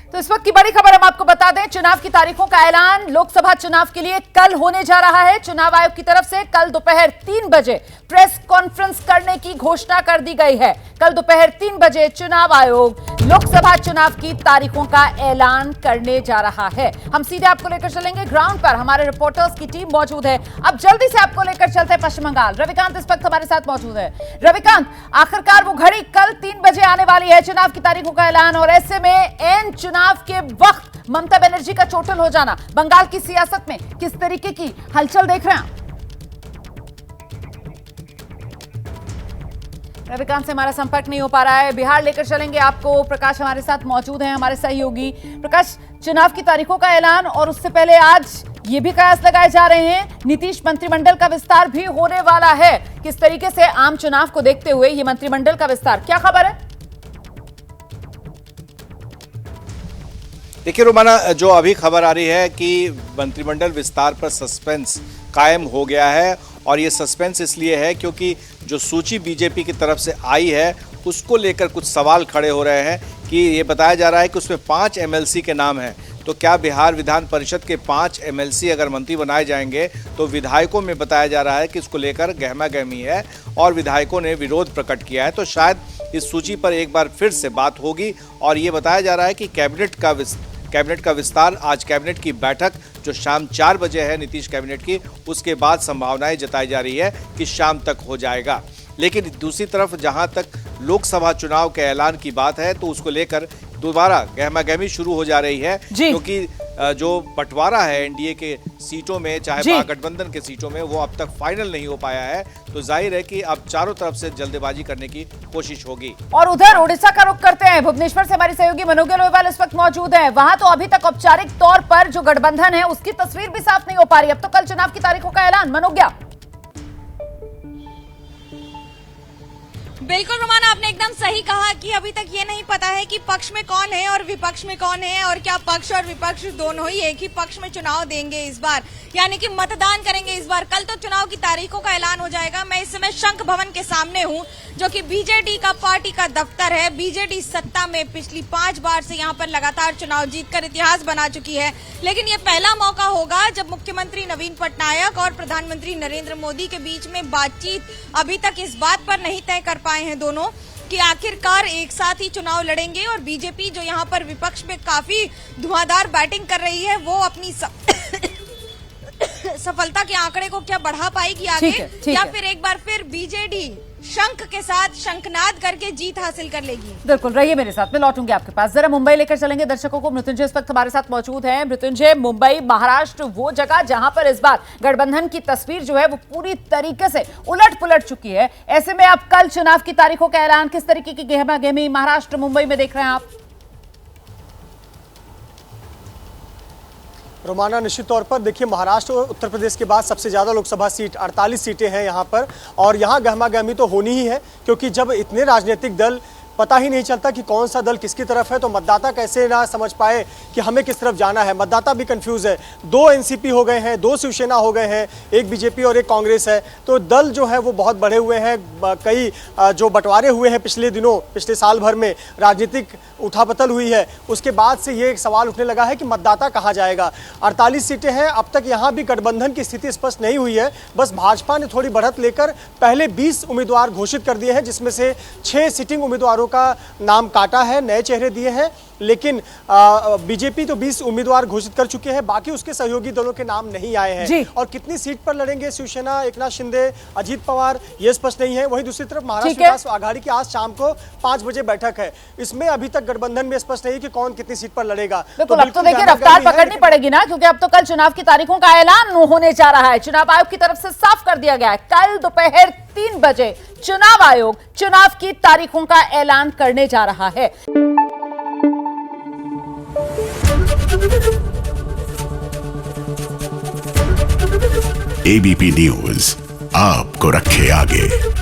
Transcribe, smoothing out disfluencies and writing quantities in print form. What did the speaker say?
तो इस वक्त की बड़ी खबर हम आपको बता दें, चुनाव की तारीखों का ऐलान लोकसभा चुनाव के लिए कल होने जा रहा है। चुनाव आयोग की तरफ से कल दोपहर 3 बजे प्रेस कॉन्फ्रेंस करने की घोषणा कर दी गई है। कल दोपहर 3 बजे चुनाव आयोग लोकसभा चुनाव की तारीखों का ऐलान करने जा रहा है। हम सीधे आपको लेकर चलेंगे ग्राउंड पर, हमारे रिपोर्टर्स की टीम मौजूद है। अब जल्दी से आपको लेकर चलते हैं पश्चिम बंगाल। रविकांत इस वक्त हमारे साथ मौजूद है। रविकांत, आखिरकार वो घड़ी कल 3 बजे आने वाली है, चुनाव की तारीखों का ऐलान, और ऐसे में एन चुनाव के वक्त ममता बनर्जी का चोटिल हो जाना, बंगाल की सियासत में किस तरीके की हलचल देख रहे हैं? रविकांत से हमारा संपर्क नहीं हो पा रहा है। बिहार लेकर चलेंगे आपको, प्रकाश हमारे साथ मौजूद हैं, हमारे सहयोगी। प्रकाश, चुनाव की तारीखों का ऐलान और उससे पहले आज ये भी कयास लगाए जा रहे हैं नीतीश मंत्रिमंडल का विस्तार भी होने वाला है। किस तरीके से आम चुनाव को देखते हुए ये मंत्रिमंडल का विस्तार, क्या खबर है? देखिए रोमाना, जो अभी खबर आ रही है कि मंत्रिमंडल विस्तार पर सस्पेंस कायम हो गया है, और ये सस्पेंस इसलिए है क्योंकि जो सूची बीजेपी की तरफ से आई है उसको लेकर कुछ सवाल खड़े हो रहे हैं कि ये बताया जा रहा है कि उसमें 5 एमएलसी के नाम हैं। तो क्या बिहार विधान परिषद के 5 एमएलसी अगर मंत्री बनाए जाएंगे तो विधायकों में बताया जा रहा है कि इसको लेकर गहमा गहमी है और विधायकों ने विरोध प्रकट किया है। तो शायद इस सूची पर एक बार फिर से बात होगी, और ये बताया जा रहा है कि कैबिनेट का विस्तार, आज कैबिनेट की बैठक जो शाम 4 बजे है नीतीश कैबिनेट की, उसके बाद संभावनाएं जताई जा रही है कि शाम तक हो जाएगा। लेकिन दूसरी तरफ जहां तक लोकसभा चुनाव के ऐलान की बात है तो उसको लेकर दोबारा गहमागहमी शुरू हो जा रही है, क्योंकि जो बंटवारा है एनडीए के सीटों में, चाहे महागठबंधन के सीटों में, वो अब तक फाइनल नहीं हो पाया है। तो जाहिर है कि अब चारों तरफ से जल्दबाजी करने की कोशिश होगी। और उधर उड़ीसा का रुख करते हैं, भुवनेश्वर से हमारी सहयोगी मनोगे लोहेवाल इस वक्त मौजूद है। वहां तो अभी तक औपचारिक तौर पर जो गठबंधन है उसकी तस्वीर भी साफ नहीं हो पा रही। अब तो कल चुनाव की तारीखों का ऐलान, मनोज्ञा। बिल्कुल रोमाना, आपने एकदम सही कहा कि अभी तक ये नहीं पता है कि पक्ष में कौन है और विपक्ष में कौन है, और क्या पक्ष और विपक्ष दोनों ही एक ही पक्ष में चुनाव देंगे इस बार, यानी कि मतदान करेंगे इस बार। कल तो चुनाव की तारीखों का ऐलान हो जाएगा। मैं इस समय शंख भवन के सामने हूं, जो कि बीजेडी का पार्टी का दफ्तर है। बीजेडी सत्ता में पिछली 5 बार से यहाँ पर लगातार चुनाव जीतकर इतिहास बना चुकी है, लेकिन ये पहला मौका होगा जब मुख्यमंत्री नवीन पटनायक और प्रधानमंत्री नरेंद्र मोदी के बीच में बातचीत अभी तक इस बात पर नहीं तय कर पाए हैं दोनों कि आखिरकार एक साथ ही चुनाव लड़ेंगे। और बीजेपी जो यहाँ पर विपक्ष में काफी धुआंधार बैटिंग कर रही है, वो अपनी सफलता के आंकड़े को क्या बढ़ा पाएगी आगे, या फिर एक बार फिर बीजेडी शंख के साथ शंखनाद करके जीत हासिल कर लेगी? बिल्कुल, रहिए मेरे साथ, मैं लौटूंगी आपके पास। जरा मुंबई लेकर चलेंगे दर्शकों को। मृत्युंजय इस वक्त हमारे साथ मौजूद हैं। मृत्युंजय, मुंबई, महाराष्ट्र, वो जगह जहां पर इस बार गठबंधन की तस्वीर जो है वो पूरी तरीके से उलट पुलट चुकी है। ऐसे में अब कल चुनाव की तारीखों का ऐलान, किस तरीके की गहमा-गहमी महाराष्ट्र, मुंबई में देख रहे हैं आप? रोमाना, निश्चित तौर पर देखिए, महाराष्ट्र और उत्तर प्रदेश के बाद सबसे ज़्यादा लोकसभा सीट 48 सीटें हैं यहाँ पर, और यहाँ गहमा-गहमी तो होनी ही है, क्योंकि जब इतने राजनीतिक दल पता ही नहीं चलता कि कौन सा दल किसकी तरफ है, तो मतदाता कैसे ना समझ पाए कि हमें किस तरफ जाना है। मतदाता भी कंफ्यूज है। 2 एनसीपी हो गए हैं, 2 शिवसेना हो गए हैं, एक बीजेपी और एक कांग्रेस है। तो दल जो है वो बहुत बढ़े हुए हैं। कई जो बंटवारे हुए हैं पिछले दिनों, पिछले साल भर में राजनीतिक उठापतल हुई है, उसके बाद से ये एक सवाल उठने लगा है कि मतदाता कहाँ जाएगा। 48 सीटें हैं, अब तक यहाँ भी गठबंधन की स्थिति स्पष्ट नहीं हुई है। बस भाजपा ने थोड़ी बढ़त लेकर पहले 20 उम्मीदवार घोषित कर दिए हैं, जिसमें से 6 सिटिंग उम्मीदवारों का नाम काटा है, नए चेहरे दिए हैं। लेकिन बीजेपी तो 20 उम्मीदवार घोषित कर चुके हैं, बाकी उसके सहयोगी दलों के नाम नहीं आए हैं। और कितनी सीट पर लड़ेंगे शिवसेना, एकनाथ शिंदे, अजीत पवार, ये स्पष्ट नहीं है। वहीं दूसरी तरफ महाराष्ट्र विकास आघाड़ी की आज शाम को 5 बजे बैठक है। इसमें अभी तक गठबंधन में स्पष्ट नहीं कि कौन कितनी सीट पर लड़ेगा। बिल्कुल, अब तो देखिए रफ्तार पकड़नी पड़ेगी ना, क्योंकि अब तो कल चुनाव की तारीखों का ऐलान होने जा रहा है। चुनाव आयोग की तरफ से साफ कर दिया गया है, कल दोपहर 3 बजे चुनाव आयोग चुनाव की तारीखों का ऐलान करने जा रहा है। एबीपी न्यूज आपको रखे आगे।